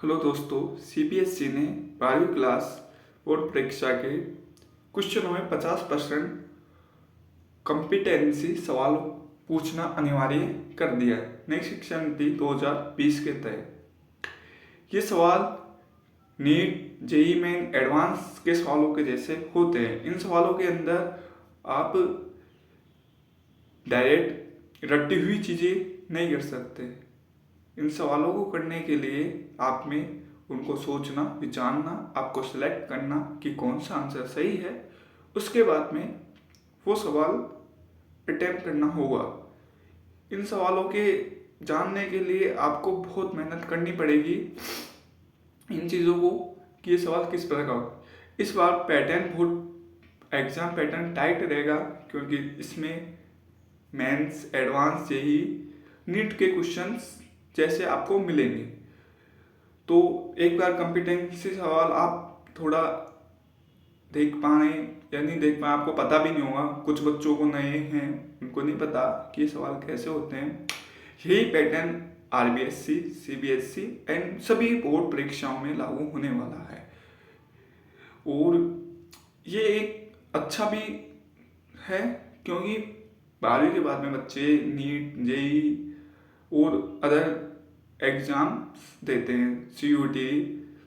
Hello दोस्तों, CBSE ने 12वीं क्लास बोर्ड परीक्षा के क्वेश्चनों में 50% कॉम्पिटेंसी सवाल पूछना अनिवार्य कर दिया है नई शिक्षा नीति 2020 के तहत। ये सवाल नीट, जेईई मेन, एडवांस के सवालों के जैसे होते हैं। इन सवालों के अंदर आप डायरेक्ट रटी हुई चीज़ें नहीं कर सकते। इन सवालों को करने के लिए आप में उनको सोचना, विचारना, आपको सेलेक्ट करना कि कौन सा आंसर सही है। उसके बाद में वो सवाल अटेम्प्ट करना होगा। इन सवालों के जानने के लिए आपको बहुत मेहनत करनी पड़ेगी इन चीज़ों को कि ये सवाल किस प्रकार का होगा। इस बार पैटर्न बहुत एग्जाम पैटर्न टाइट रहेगा क्योंकि इसमें मेंस, एडवांस, जेईई, नीट के क्वेश्चंस जैसे आपको मिलेंगे। तो एक बार कॉम्पिटेंसी सवाल आप थोड़ा देख पाए या नहीं देख पाए, आपको पता भी नहीं होगा। कुछ बच्चों को नए हैं, उनको नहीं पता कि ये सवाल कैसे होते हैं। यही पैटर्न आरबीएससी, सीबीएसई एंड सभी बोर्ड परीक्षाओं में लागू होने वाला है। और ये एक अच्छा भी है क्योंकि 12वीं के बाद में बच्चे नीट, जेईई और अदर एग्जाम देते हैं, सीयूटी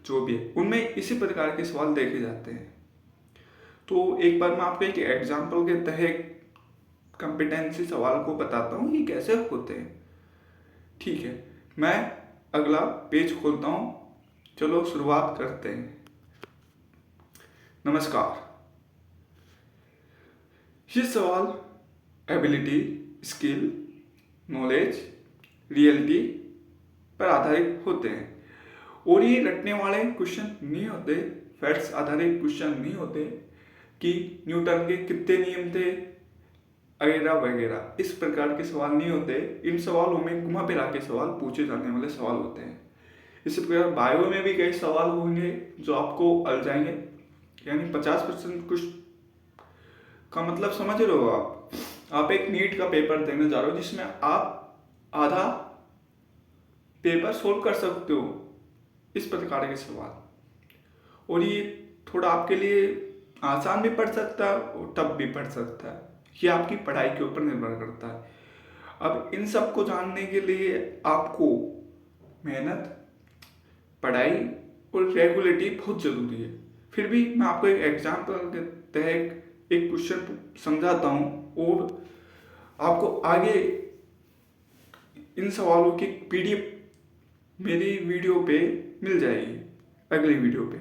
जो भी है, उनमें इसी प्रकार के सवाल देखे जाते हैं। तो एक बार मैं आपको एक एग्जाम्पल के तहत कॉम्पिटेंसी सवाल को बताता हूँ कि कैसे होते हैं। ठीक है, मैं अगला पेज खोलता हूँ। चलो शुरुआत करते हैं। नमस्कार। ये सवाल एबिलिटी, स्किल, नॉलेज, रियलिटी पर आधारित होते हैं और ये रटने वाले क्वेश्चन नहीं होते, फैक्ट्स आधारित क्वेश्चन नहीं होते कि न्यूटन के कितने नियम थे वगैरह वगैरह। इस प्रकार के सवाल नहीं होते। इन सवालों में घुमा फिरा के सवाल पूछे जाने वाले सवाल होते हैं। इसी प्रकार बायो में भी कई सवाल होंगे जो आपको अलझाएंगे, यानी 50% कुछ का मतलब समझ रहे हो आप एक नीट का पेपर देने जा रहे हो जिसमें आप आधा पेपर सोल्व कर सकते हो, इस प्रकार के सवाल। और ये थोड़ा आपके लिए आसान भी पड़ सकता है और टफ भी पड़ सकता है, ये आपकी पढ़ाई के ऊपर निर्भर करता है। अब इन सब को जानने के लिए आपको मेहनत, पढ़ाई और रेगुलरिटी बहुत ज़रूरी है। फिर भी मैं आपको एक एग्जाम्पल के तहत एक क्वेश्चन समझाता हूँ और आपको आगे इन सवालों की पीडीएफ मेरी वीडियो पे मिल जाएगी। अगली वीडियो पे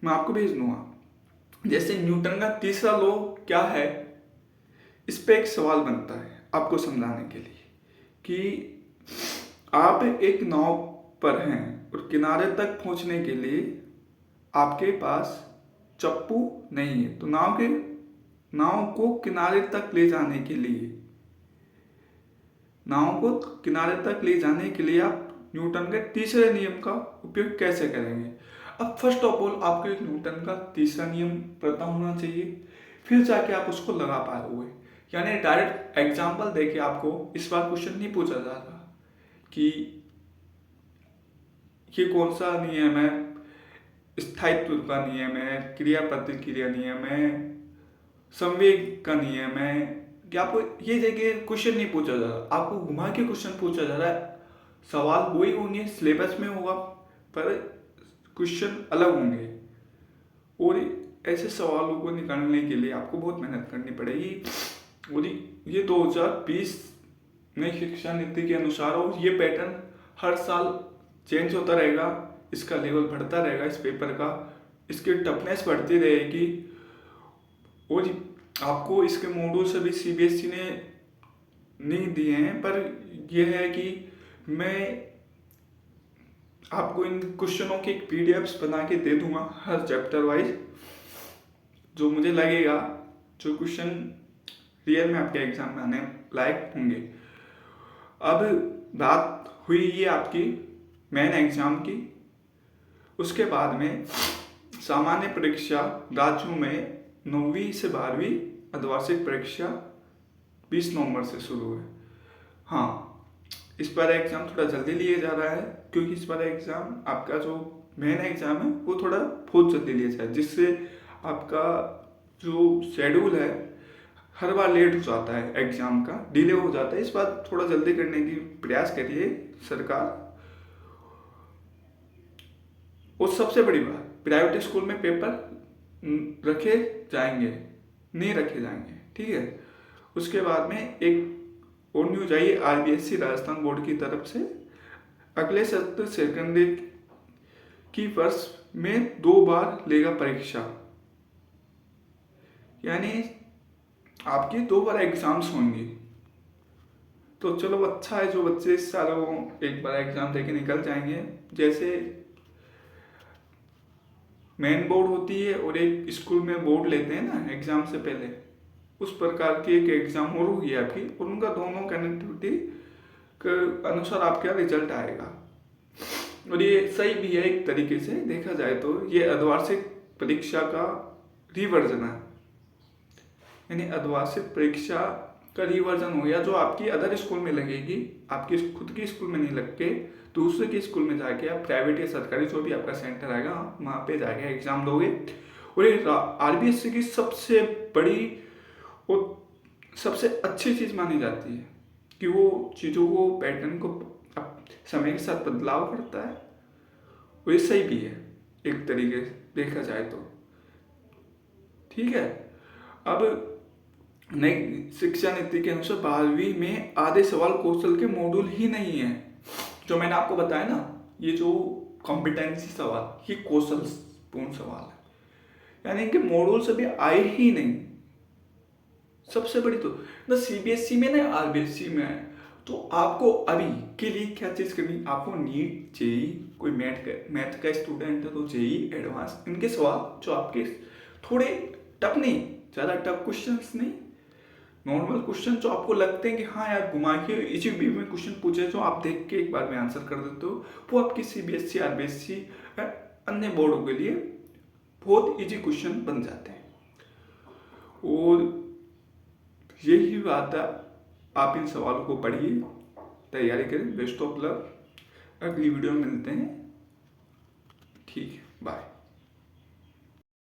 मैं आपको भेज दूंगा। जैसे न्यूटन का तीसरा लॉ क्या है, इस पे एक सवाल बनता है आपको समझाने के लिए कि आप एक नाव पर हैं और किनारे तक पहुंचने के लिए आपके पास चप्पू नहीं है। तो नाव को किनारे तक ले जाने के लिए आप न्यूटन के तीसरे नियम का उपयोग कैसे करेंगे। अब फर्स्ट ऑफ ऑल आपको न्यूटन का तीसरा नियम पता होना चाहिए, फिर जाके आप उसको लगा पाओगे। यानी डायरेक्ट एग्जाम्पल देके आपको इस बार क्वेश्चन नहीं पूछा जा रहा कि ये कौन सा नियम है, स्थायित्व का नियम है, क्रिया प्रतिक्रिया नियम है, संवेग का नियम है, कि आपको ये जगह क्वेश्चन नहीं पूछा जा रहा, आपको घुमा के क्वेश्चन पूछा जा रहा है। सवाल वही होंगे, सिलेबस में होगा, पर क्वेश्चन अलग होंगे। और ऐसे सवालों को निकालने के लिए आपको बहुत मेहनत करनी पड़ेगी। और ये 2020 नई शिक्षा नीति के अनुसार, और ये पैटर्न हर साल चेंज होता रहेगा, इसका लेवल बढ़ता रहेगा, इस पेपर का, इसकी टफनेस बढ़ती रहेगी। और आपको इसके मॉड्यूल्स अभी सीबीएसई ने नहीं दिए हैं, पर यह है कि मैं आपको इन क्वेश्चनों के पीडीएफ्स बना के दे दूंगा हर चैप्टर वाइज, जो मुझे लगेगा जो क्वेश्चन रियल में आपके एग्जाम में आने लायक होंगे। अब बात हुई ये आपकी मेन एग्जाम की। उसके बाद में सामान्य परीक्षा राज्यों में 9वीं से 12वीं अर्धवार्षिक परीक्षा 20 नवंबर से शुरू है। हाँ, इस बार एग्जाम थोड़ा जल्दी लिया जा रहा है क्योंकि इस बार एग्ज़ाम आपका जो मेन एग्ज़ाम है वो थोड़ा बहुत जल्दी लिया जाए, जिससे आपका जो शेड्यूल है हर बार लेट हो जाता है, एग्ज़ाम का डिले हो जाता है। इस बार थोड़ा जल्दी करने की प्रयास करिए सरकार। और सबसे बड़ी बात, प्राइवेट स्कूल में पेपर रखे जाएंगे, नहीं रखे जाएंगे, ठीक है। उसके बाद में एक और न्यूज आई आईबीएससी राजस्थान बोर्ड की तरफ से, अगले सत्र सेकेंडरी की वर्ष में 2 बार लेगा परीक्षा, यानी आपकी 2 बार एग्जाम्स होंगी। तो चलो अच्छा है, जो बच्चे इस साल वो एक बार एग्जाम देके निकल जाएंगे। जैसे मेन बोर्ड होती है और एक स्कूल में बोर्ड लेते हैं ना एग्जाम से पहले, उस प्रकार की एक एग्जाम और होगी आपकी, और उनका दोनों कनेक्टिविटी के अनुसार आपका रिजल्ट आएगा। और ये सही भी है एक तरीके से देखा जाए तो, ये अर्धवार्षिक परीक्षा का रिवर्जन है, यानी अर्धवार्षिक परीक्षा का रिवर्जन हो गया, जो आपकी अदर स्कूल में लगेगी, आपकी खुद की स्कूल में नहीं लग के दूसरे के स्कूल में जाके आप प्राइवेट या सरकारी जो भी आपका सेंटर आएगा वहाँ पे जाके एग्जाम दोगे। और ये आरबीएससी की सबसे बड़ी और सबसे अच्छी चीज़ मानी जाती है कि वो चीज़ों को, पैटर्न को समय के साथ बदलाव करता है, और ये सही भी है एक तरीके से देखा जाए तो, ठीक है। अब नई शिक्षा नीति के अनुसार 12वीं में आधे सवाल कौशल के मॉड्यूल ही नहीं है। जो मैंने आपको बताया ना, ये जो कॉम्पिटेंसी सवाल, ये कौशल पूर्ण सवाल है, यानी कि मॉड्यूल से भी आए ही नहीं। सबसे बड़ी तो ना सीबीएसई में ना आरबीएसई में है, तो आपको अभी के लिए क्या चीज़ करनी, आपको नीट, जेई, कोई मैथ का स्टूडेंट है तो जेई एडवांस, इनके सवाल जो आपके थोड़े टफ नहीं, ज़्यादा टफ क्वेश्चंस नहीं, नॉर्मल क्वेश्चन जो आपको लगते हैं कि हाँ यार घुमा के इसी भी में क्वेश्चन पूछे, जो आप देख के एक बार में आंसर कर देते हो, वो आपकी सीबीएसई, आरबीएसई, अन्य बोर्डों के लिए बहुत इजी क्वेश्चन बन जाते हैं। और यही बात है, आप इन सवालों को पढ़िए, तैयारी करें। बेस्ट ऑफ लक, अगली वीडियो में मिलते हैं, ठीक है, बाय।